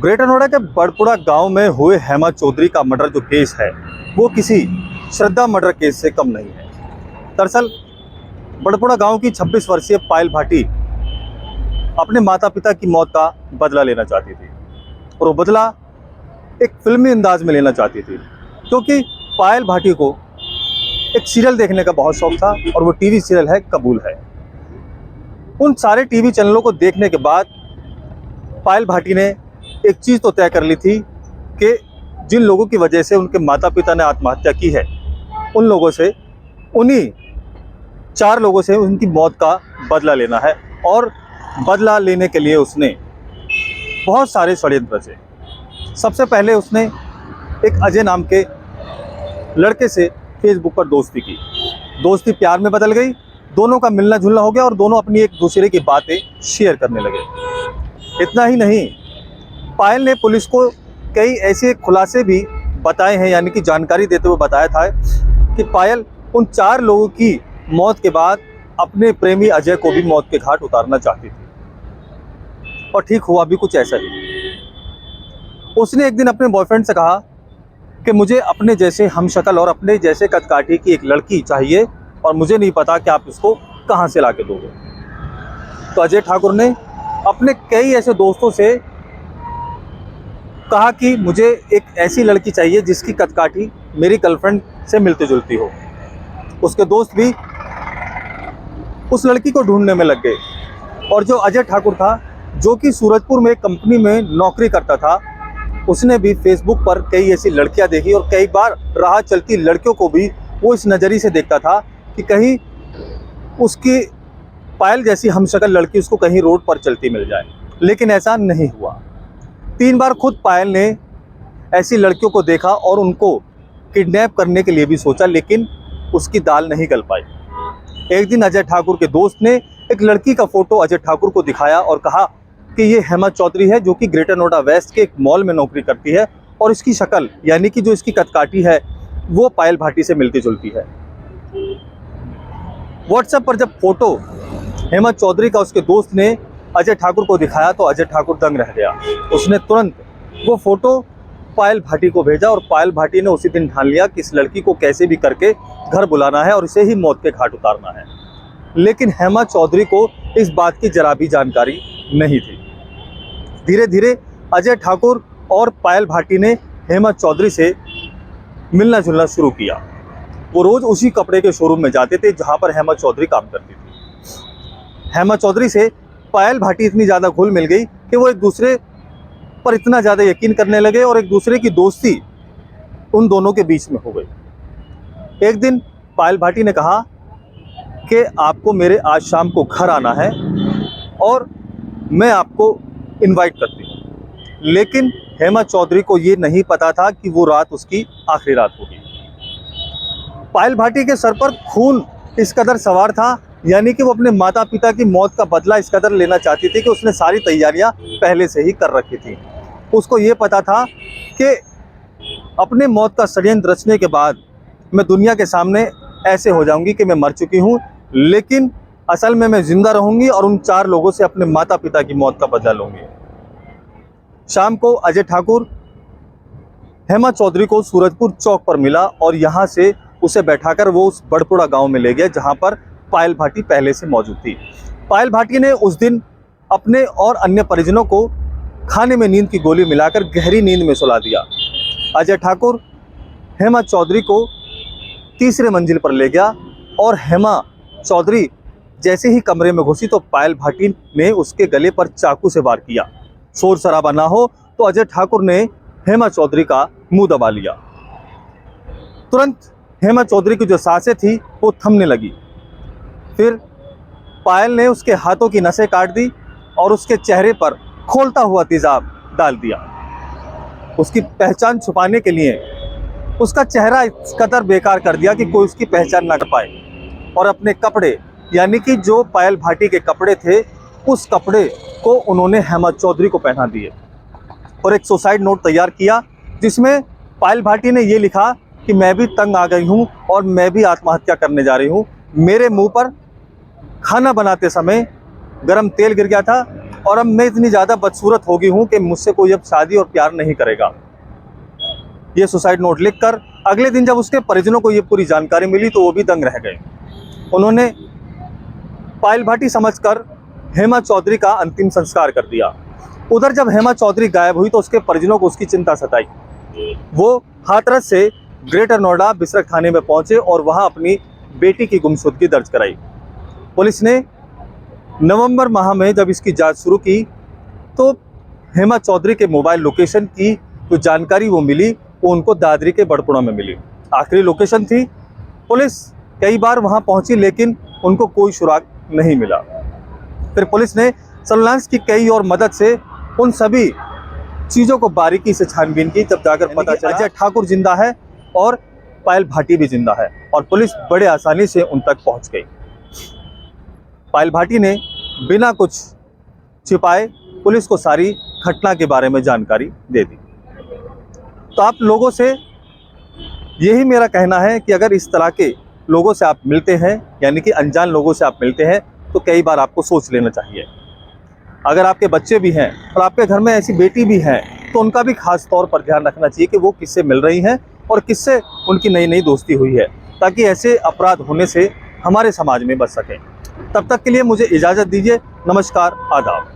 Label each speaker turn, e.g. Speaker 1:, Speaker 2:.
Speaker 1: Greater Noida के बड़पुरा गांव में हुए हेमा चौधरी का मर्डर जो केस है वो किसी श्रद्धा मर्डर केस से कम नहीं है। दरअसल बड़पुरा गांव की 26 वर्षीय पायल भाटी अपने माता पिता की मौत का बदला लेना चाहती थी और वो बदला एक फिल्मी अंदाज में लेना चाहती थी, क्योंकि पायल भाटी को एक सीरियल देखने का बहुत शौक था और वो टीवी सीरियल है कबूल है। उन सारे टीवी चैनलों को देखने के बाद पायल भाटी ने एक चीज़ तो तय कर ली थी कि जिन लोगों की वजह से उनके माता पिता ने आत्महत्या की है उन लोगों से, उन्हीं 4 लोगों से उनकी मौत का बदला लेना है। और बदला लेने के लिए उसने बहुत सारे षड्यंत्र रचे। सबसे पहले उसने एक अजय नाम के लड़के से फेसबुक पर दोस्ती की। दोस्ती प्यार में बदल गई, दोनों का मिलना जुलना हो गया और दोनों अपनी एक दूसरे की बातें शेयर करने लगे। इतना ही नहीं, पायल ने पुलिस को कई ऐसे खुलासे भी बताए हैं, यानी कि जानकारी देते हुए बताया था कि पायल उन 4 लोगों की मौत के बाद अपने प्रेमी अजय को भी मौत के घाट उतारना चाहती थी। और ठीक हुआ भी कुछ ऐसा ही। उसने एक दिन अपने बॉयफ्रेंड से कहा कि मुझे अपने जैसे हमशक्ल और अपने जैसे कदकाठी की एक लड़की चाहिए और मुझे नहीं पता कि आप इसको कहाँ से ला के दोगे। तो अजय ठाकुर ने अपने कई ऐसे दोस्तों से कहा कि मुझे एक ऐसी लड़की चाहिए जिसकी कदकाठी मेरी गर्लफ्रेंड से मिलती जुलती हो। उसके दोस्त भी उस लड़की को ढूंढने में लग गए और जो अजय ठाकुर था, जो कि सूरजपुर में एक कंपनी में नौकरी करता था, उसने भी फेसबुक पर कई ऐसी लड़कियां देखी और कई बार राह चलती लड़कियों को भी वो इस नज़रिए से देखता था कि कहीं उसकी पायल जैसी हमशक्ल लड़की उसको कहीं रोड पर चलती मिल जाए। लेकिन ऐसा नहीं हुआ। 3 बार खुद पायल ने ऐसी लड़कियों को देखा और उनको किडनैप करने के लिए भी सोचा, लेकिन उसकी दाल नहीं गल पाई। एक दिन अजय ठाकुर के दोस्त ने एक लड़की का फोटो अजय ठाकुर को दिखाया और कहा कि ये हेमा चौधरी है, जो कि ग्रेटर नोएडा वेस्ट के एक मॉल में नौकरी करती है और इसकी शक्ल यानी कि जो इसकी कदकाठी है वो पायल भाटी से मिलती जुलती है। व्हाट्सएप पर जब फोटो हेमा चौधरी का उसके दोस्त ने अजय ठाकुर को दिखाया तो अजय ठाकुर दंग रह गया। उसने तुरंत वो फोटो पायल भाटी को भेजा और पायल भाटी ने उसी दिन ठान लिया कि इस लड़की को कैसे भी करके घर बुलाना है और इसे ही मौत के घाट उतारना है। लेकिन हेमा चौधरी को इस बात की जरा भी जानकारी नहीं थी। धीरे धीरे अजय ठाकुर और पायल भाटी ने हेमा चौधरी से मिलना जुलना शुरू किया। वो रोज उसी कपड़े के शोरूम में जाते थे जहां पर हेमा चौधरी काम करती थी। हेमा चौधरी से पायल भाटी इतनी ज़्यादा घुल मिल गई कि वो एक दूसरे पर इतना ज़्यादा यकीन करने लगे और एक दूसरे की दोस्ती उन दोनों के बीच में हो गई। एक दिन पायल भाटी ने कहा कि आपको मेरे आज शाम को घर आना है और मैं आपको इनवाइट करती हूँ। लेकिन हेमा चौधरी को ये नहीं पता था कि वो रात उसकी आखिरी रात होगी। पायल भाटी के सर पर खून इस कदर सवार था, यानी कि वो अपने माता पिता की मौत का बदला इस कदर लेना चाहती थी कि उसने सारी तैयारियां पहले से ही कर रखी थी। उसको ये पता था कि अपने मौत का षड्यंत्र रचने के बाद मैं दुनिया के सामने ऐसे हो जाऊंगी कि मैं मर चुकी हूँ, लेकिन असल में मैं जिंदा रहूंगी और उन 4 लोगों से अपने माता पिता की मौत का बदला लूंगी। शाम को अजय ठाकुर हेमा चौधरी को सूरजपुर चौक पर मिला और यहाँ से उसे बैठाकर वो उस बड़पुरा गांव में ले गया जहाँ पर पायल भाटी पहले से मौजूद थी। पायल भाटी ने उस दिन अपने और अन्य परिजनों को खाने में नींद की गोली मिलाकर गहरी नींद में सुला दिया। अजय ठाकुर हेमा चौधरी को तीसरे मंजिल पर ले गया और हेमा चौधरी जैसे ही कमरे में घुसी तो पायल भाटी ने उसके गले पर चाकू से वार किया। शोर शराबा ना हो तो अजय ठाकुर ने हेमा चौधरी का मुंह दबा लिया। तुरंत हेमा चौधरी की जो सांसें थी वो थमने लगी। फिर पायल ने उसके हाथों की नसें काट दी और उसके चेहरे पर खोलता हुआ तेजाब डाल दिया। उसकी पहचान छुपाने के लिए उसका चेहरा इस कदर बेकार कर दिया कि कोई उसकी पहचान ना कर पाए और अपने कपड़े यानी कि जो पायल भाटी के कपड़े थे उस कपड़े को उन्होंने हेमा चौधरी को पहना दिए और एक सुसाइड नोट तैयार किया जिसमें पायल भाटी ने ये लिखा कि मैं भी तंग आ गई हूँ और मैं भी आत्महत्या करने जा रही हूँ। मेरे मुंह पर खाना बनाते समय गरम तेल गिर गया था और अब मैं इतनी ज़्यादा बदसूरत हो गई हूँ कि मुझसे कोई अब शादी और प्यार नहीं करेगा। ये सुसाइड नोट लिखकर अगले दिन जब उसके परिजनों को ये पूरी जानकारी मिली तो वो भी दंग रह गए। उन्होंने पायल भाटी समझकर हेमा चौधरी का अंतिम संस्कार कर दिया। उधर जब हेमा चौधरी गायब हुई तो उसके परिजनों को उसकी चिंता सताई। वो हाथरस से ग्रेटर नोएडा बिसरख थाने में पहुंचे और वहां अपनी बेटी की गुमशुदगी दर्ज कराई। पुलिस ने नवंबर माह में जब इसकी जांच शुरू की तो हेमा चौधरी के मोबाइल लोकेशन की जो जानकारी वो मिली वो उनको दादरी के बड़पुरा में मिली। आखिरी लोकेशन थी। पुलिस कई बार वहां पहुंची लेकिन उनको कोई सुराग नहीं मिला। फिर पुलिस ने सर्विलांस की कई और मदद से उन सभी चीज़ों को बारीकी से छानबीन की, तब जाकर पता चला अजय ठाकुर जिंदा है और पायल भाटी भी जिंदा है और पुलिस बड़े आसानी से उन तक पहुंच गई। पायल भाटी ने बिना कुछ छिपाए पुलिस को सारी घटना के बारे में जानकारी दे दी। तो आप लोगों से यही मेरा कहना है कि अगर इस तरह के लोगों से आप मिलते हैं, यानी कि अनजान लोगों से आप मिलते हैं, तो कई बार आपको सोच लेना चाहिए। अगर आपके बच्चे भी हैं और आपके घर में ऐसी बेटी भी हैं तो उनका भी खास तौर पर ध्यान रखना चाहिए कि वो किससे मिल रही हैं और किससे उनकी नई नई दोस्ती हुई है, ताकि ऐसे अपराध होने से हमारे समाज में बच सकें। तब तक के लिए मुझे इजाज़त दीजिए। नमस्कार, आदाब।